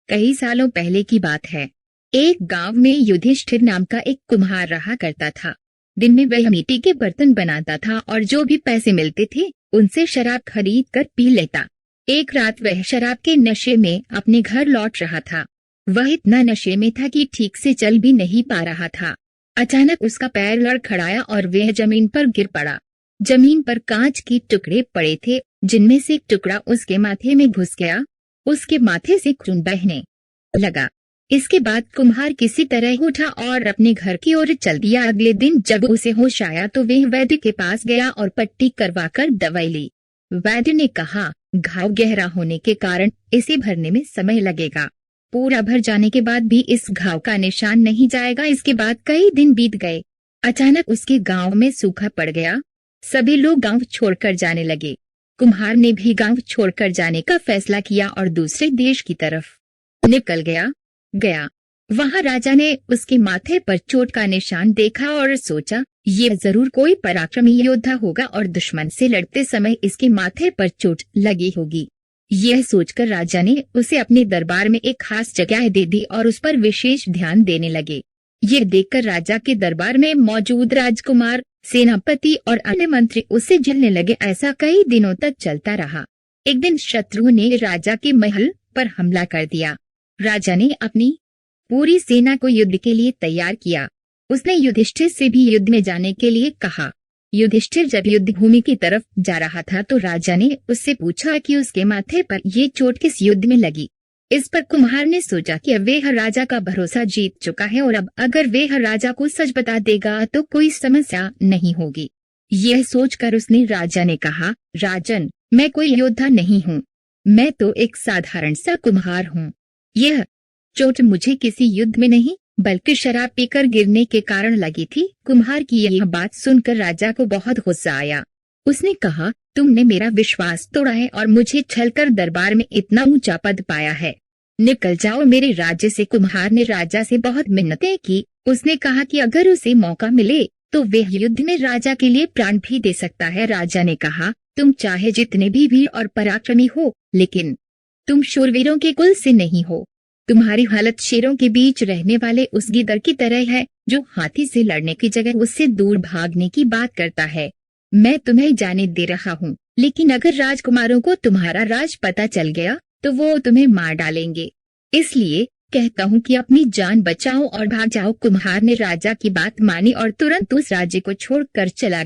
कई सालों पहले की बात है। एक गांव में युधिष्ठिर नाम का एक कुम्हार रहा करता था। दिन में वह मिट्टी के बर्तन बनाता था और जो भी पैसे मिलते थे उनसे शराब खरीद कर पी लेता। एक रात वह शराब के नशे में अपने घर लौट रहा था। वह इतना नशे में था कि ठीक से चल भी नहीं पा रहा था। अचानक उसका पैर लड़खड़ाया और वह जमीन पर गिर पड़ा। जमीन पर कांच के टुकड़े पड़े थे, जिनमें से एक टुकड़ा उसके माथे में घुस गया। उसके माथे से खून बहने लगा। इसके बाद कुम्हार किसी तरह उठा और अपने घर की ओर चल दिया। अगले दिन जब उसे होश आया तो वह वैद्य के पास गया और पट्टी करवाकर दवाई ली। वैद्य ने कहा, घाव गहरा होने के कारण इसे भरने में समय लगेगा। पूरा भर जाने के बाद भी इस घाव का निशान नहीं जाएगा। इसके बाद कई दिन बीत गए। अचानक उसके गांव में सूखा पड़ गया। सभी लोग गांव छोड़कर जाने लगे। कुम्हार ने भी गांव छोड़कर जाने का फैसला किया और दूसरे देश की तरफ निकल गया। वहां राजा ने उसके माथे पर चोट का निशान देखा और सोचा, ये जरूर कोई पराक्रमी योद्धा होगा और दुश्मन से लड़ते समय इसके माथे पर चोट लगी होगी। यह सोचकर राजा ने उसे अपने दरबार में एक खास जगह दे दी और उस पर विशेष ध्यान देने लगे। यह देखकर राजा के दरबार में मौजूद राजकुमार, सेनापति और अन्य मंत्री उससे जलने लगे। ऐसा कई दिनों तक चलता रहा। एक दिन शत्रुओं ने राजा के महल पर हमला कर दिया। राजा ने अपनी पूरी सेना को युद्ध के लिए तैयार किया। उसने युधिष्ठिर से भी युद्ध में जाने के लिए कहा। युधिष्ठिर जब युद्ध भूमि की तरफ जा रहा था तो राजा ने उससे पूछा कि उसके माथे पर ये चोट किस युद्ध में लगी। इस पर कुम्हार ने सोचा कि अब वह राजा का भरोसा जीत चुका है और अब अगर वह राजा को सच बता देगा तो कोई समस्या नहीं होगी। यह सोचकर उसने राजा ने कहा, राजन, मैं कोई योद्धा नहीं हूँ। मैं तो एक साधारण सा कुम्हार हूँ। यह चोट मुझे किसी युद्ध में नहीं बल्कि शराब पीकर गिरने के कारण लगी थी। कुम्हार की यह बात सुनकर राजा को बहुत गुस्सा आया। उसने कहा, तुमने मेरा विश्वास तोड़ा है और मुझे छलकर दरबार में इतना ऊंचा पद पाया है। निकल जाओ मेरे राज्य से। कुम्हार ने राजा से बहुत मिन्नतें की। उसने कहा कि अगर उसे मौका मिले तो वह युद्ध में राजा के लिए प्राण भी दे सकता है। राजा ने कहा, तुम चाहे जितने भी वीर और पराक्रमी हो, लेकिन तुम शूरवीरों के कुल से नहीं हो। तुम्हारी हालत शेरों के बीच रहने वाले उस गिद्ध की तरह है जो हाथी से लड़ने की जगह उससे दूर भागने की बात करता है। मैं तुम्हें जाने दे रहा हूँ, लेकिन अगर राजकुमारों को तुम्हारा राज पता चल गया तो वो तुम्हें मार डालेंगे। इसलिए कहता हूँ कि अपनी जान बचाओ और भाग जाओ। कुम्हार ने राजा की बात मानी और तुरंत उस राज्य को छोड़कर चला गया।